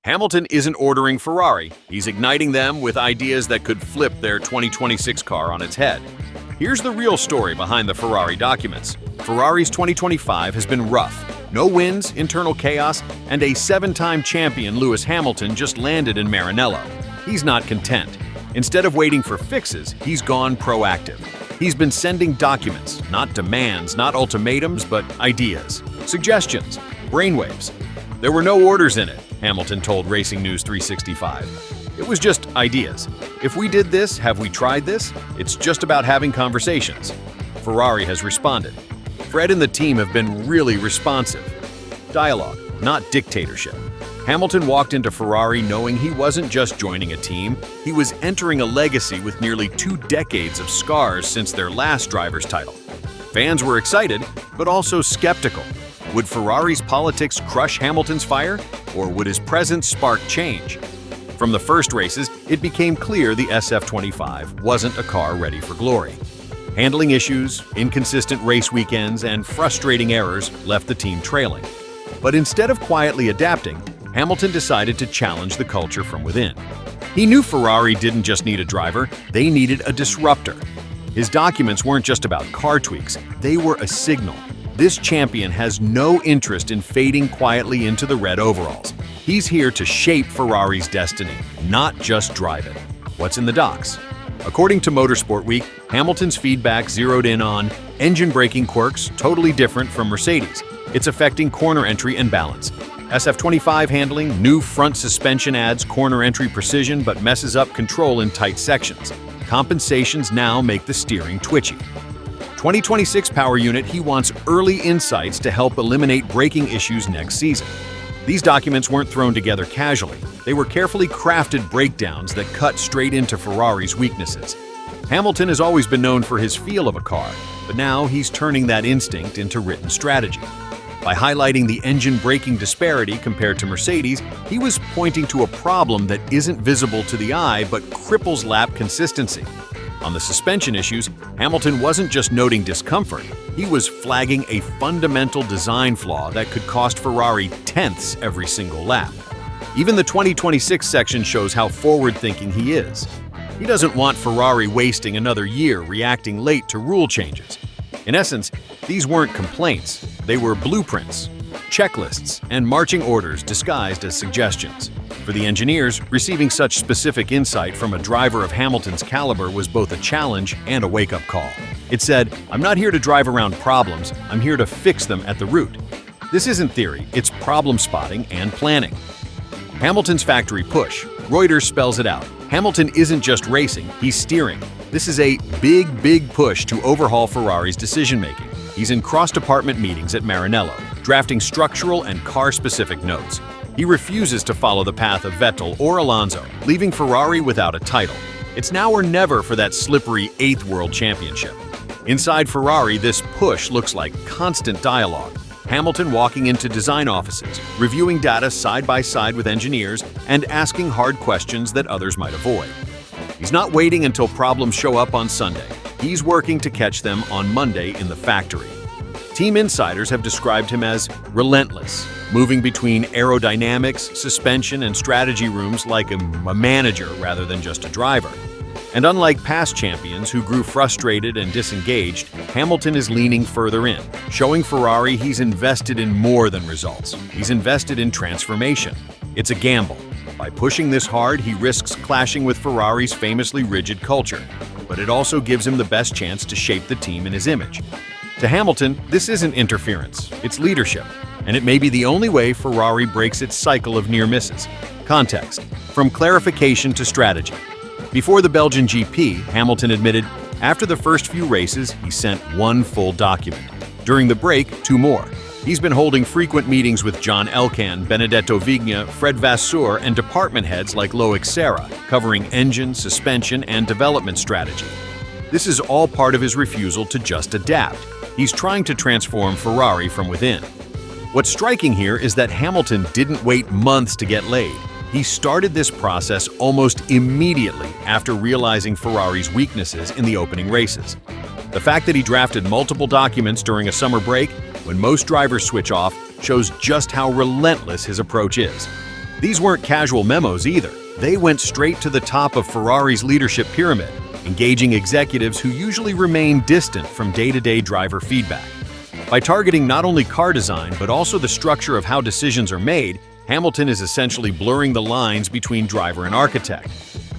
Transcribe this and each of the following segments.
Hamilton isn't ordering Ferrari, he's igniting them with ideas that could flip their 2026 car on its head. Here's the real story behind the Ferrari documents. Ferrari's 2025 has been rough. No wins, internal chaos, and a 7-time champion Lewis Hamilton just landed in Maranello. He's not content. Instead of waiting for fixes, he's gone proactive. He's been sending documents, not demands, not ultimatums, but ideas, suggestions, brainwaves. There were no orders in it, Hamilton told Racing News 365. It was just ideas. If we did this, have we tried this? It's just about having conversations. Ferrari has responded. Fred and the team have been really responsive. Dialogue, not dictatorship. Hamilton walked into Ferrari knowing he wasn't just joining a team, he was entering a legacy with nearly 2 decades of scars since their last driver's title. Fans were excited, but also skeptical. Would Ferrari's politics crush Hamilton's fire, or would his presence spark change? From the first races, it became clear the SF25 wasn't a car ready for glory. Handling issues, inconsistent race weekends, and frustrating errors left the team trailing. But instead of quietly adapting, Hamilton decided to challenge the culture from within. He knew Ferrari didn't just need a driver, they needed a disruptor. His documents weren't just about car tweaks, they were a signal. This champion has no interest in fading quietly into the red overalls. He's here to shape Ferrari's destiny, not just drive it. What's in the docs? According to Motorsport Week, Hamilton's feedback zeroed in on engine braking quirks totally different from Mercedes. It's affecting corner entry and balance. SF25 handling, new front suspension adds corner entry precision but messes up control in tight sections. Compensations now make the steering twitchy. 2026 power unit, he wants early insights to help eliminate braking issues next season. These documents weren't thrown together casually. They were carefully crafted breakdowns that cut straight into Ferrari's weaknesses. Hamilton has always been known for his feel of a car, but now he's turning that instinct into written strategy. By highlighting the engine braking disparity compared to Mercedes, he was pointing to a problem that isn't visible to the eye but cripples lap consistency. On the suspension issues, Hamilton wasn't just noting discomfort, he was flagging a fundamental design flaw that could cost Ferrari tenths every single lap. Even the 2026 section shows how forward-thinking he is. He doesn't want Ferrari wasting another year reacting late to rule changes. In essence, these weren't complaints, they were blueprints, checklists, and marching orders disguised as suggestions. For the engineers, receiving such specific insight from a driver of Hamilton's caliber was both a challenge and a wake-up call. It said, "I'm not here to drive around problems, I'm here to fix them at the root." This isn't theory, it's problem spotting and planning. Hamilton's factory push. Reuters spells it out. Hamilton isn't just racing, he's steering. This is a big push to overhaul Ferrari's decision-making. He's in cross-department meetings at Maranello, drafting structural and car-specific notes. He refuses to follow the path of Vettel or Alonso, leaving Ferrari without a title. It's now or never for that slippery 8th World Championship. Inside Ferrari, this push looks like constant dialogue. Hamilton walking into design offices, reviewing data side by side with engineers, and asking hard questions that others might avoid. He's not waiting until problems show up on Sunday. He's working to catch them on Monday in the factory. Team insiders have described him as relentless, moving between aerodynamics, suspension, and strategy rooms like a manager rather than just a driver. And unlike past champions who grew frustrated and disengaged, Hamilton is leaning further in, showing Ferrari he's invested in more than results. He's invested in transformation. It's a gamble. By pushing this hard, he risks clashing with Ferrari's famously rigid culture, but it also gives him the best chance to shape the team in his image. To Hamilton, this isn't interference, it's leadership, and it may be the only way Ferrari breaks its cycle of near misses. Context: from clarification to strategy. Before the Belgian GP, Hamilton admitted, after the first few races, he sent 1 full document. During the break, 2 more. He's been holding frequent meetings with John Elkann, Benedetto Vigna, Fred Vasseur, and department heads like Loic Serra, covering engine, suspension, and development strategy. This is all part of his refusal to just adapt. He's trying to transform Ferrari from within. What's striking here is that Hamilton didn't wait months to get laid. He started this process almost immediately after realizing Ferrari's weaknesses in the opening races. The fact that he drafted multiple documents during a summer break, when most drivers switch off, shows just how relentless his approach is. These weren't casual memos either. They went straight to the top of Ferrari's leadership pyramid, engaging executives who usually remain distant from day-to-day driver feedback. By targeting not only car design but also the structure of how decisions are made, Hamilton is essentially blurring the lines between driver and architect.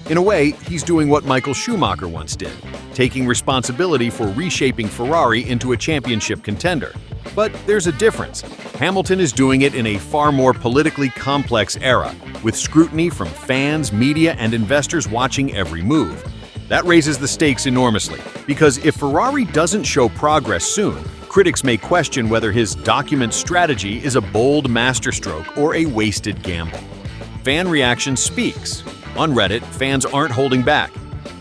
In a way, he's doing what Michael Schumacher once did, taking responsibility for reshaping Ferrari into a championship contender. But there's a difference. Hamilton is doing it in a far more politically complex era, with scrutiny from fans, media, and investors watching every move. That raises the stakes enormously, because if Ferrari doesn't show progress soon, critics may question whether his document strategy is a bold masterstroke or a wasted gamble. Fan reaction speaks. On Reddit, fans aren't holding back.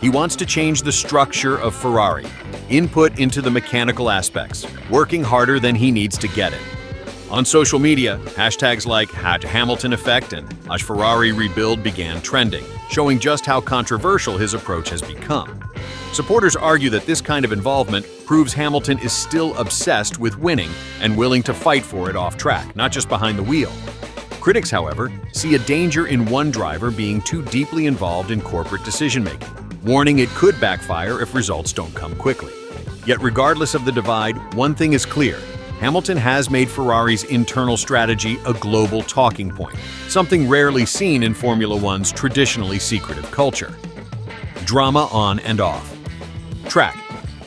He wants to change the structure of Ferrari, input into the mechanical aspects, working harder than he needs to get it. On social media, hashtags like #Hamilton Effect and #Ferrari Rebuild began trending, showing just how controversial his approach has become. Supporters argue that this kind of involvement proves Hamilton is still obsessed with winning and willing to fight for it off track, not just behind the wheel. Critics, however, see a danger in one driver being too deeply involved in corporate decision-making, warning it could backfire if results don't come quickly. Yet regardless of the divide, one thing is clear. Hamilton has made Ferrari's internal strategy a global talking point, something rarely seen in Formula One's traditionally secretive culture. Drama on and off. Track.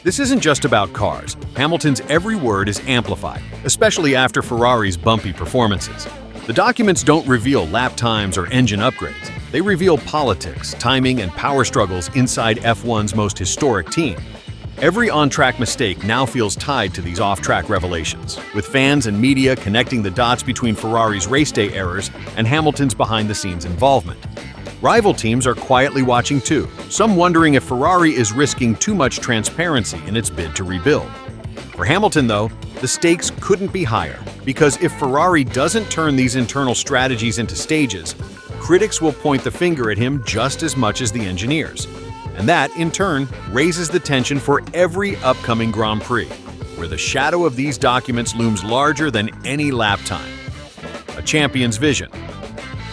This isn't just about cars. Hamilton's every word is amplified, especially after Ferrari's bumpy performances. The documents don't reveal lap times or engine upgrades. They reveal politics, timing, and power struggles inside F1's most historic team. Every on-track mistake now feels tied to these off-track revelations, with fans and media connecting the dots between Ferrari's race day errors and Hamilton's behind-the-scenes involvement. Rival teams are quietly watching too, some wondering if Ferrari is risking too much transparency in its bid to rebuild. For Hamilton, though, the stakes couldn't be higher, because if Ferrari doesn't turn these internal strategies into stages, critics will point the finger at him just as much as the engineers. And that, in turn, raises the tension for every upcoming Grand Prix, where the shadow of these documents looms larger than any lap time. A champion's vision.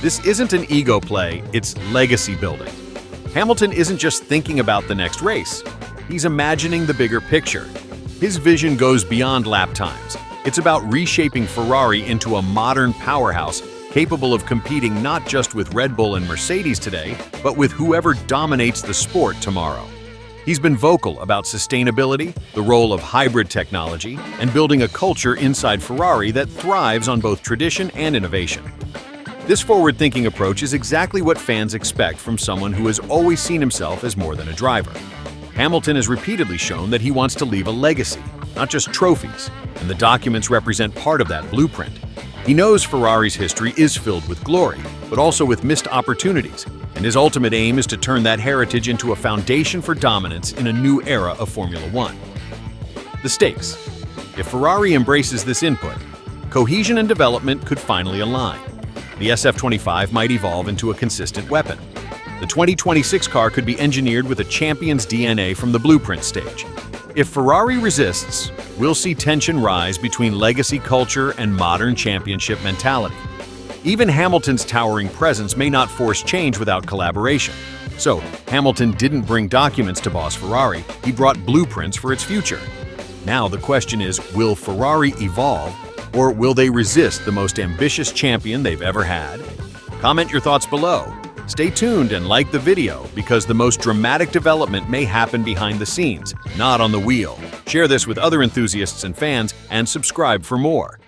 This isn't an ego play, it's legacy building. Hamilton isn't just thinking about the next race, he's imagining the bigger picture. His vision goes beyond lap times. It's about reshaping Ferrari into a modern powerhouse capable of competing not just with Red Bull and Mercedes today, but with whoever dominates the sport tomorrow. He's been vocal about sustainability, the role of hybrid technology, and building a culture inside Ferrari that thrives on both tradition and innovation. This forward-thinking approach is exactly what fans expect from someone who has always seen himself as more than a driver. Hamilton has repeatedly shown that he wants to leave a legacy, not just trophies, and the documents represent part of that blueprint. He knows Ferrari's history is filled with glory, but also with missed opportunities, and his ultimate aim is to turn that heritage into a foundation for dominance in a new era of Formula One. The stakes. If Ferrari embraces this input, cohesion and development could finally align. The SF25 might evolve into a consistent weapon. The 2026 car could be engineered with a champion's DNA from the blueprint stage. If Ferrari resists, we'll see tension rise between legacy culture and modern championship mentality. Even Hamilton's towering presence may not force change without collaboration. So, Hamilton didn't bring documents to boss Ferrari, he brought blueprints for its future. Now the question is, will Ferrari evolve, or will they resist the most ambitious champion they've ever had? Comment your thoughts below. Stay tuned and like the video, because the most dramatic development may happen behind the scenes, not on the wheel. Share this with other enthusiasts and fans, and subscribe for more.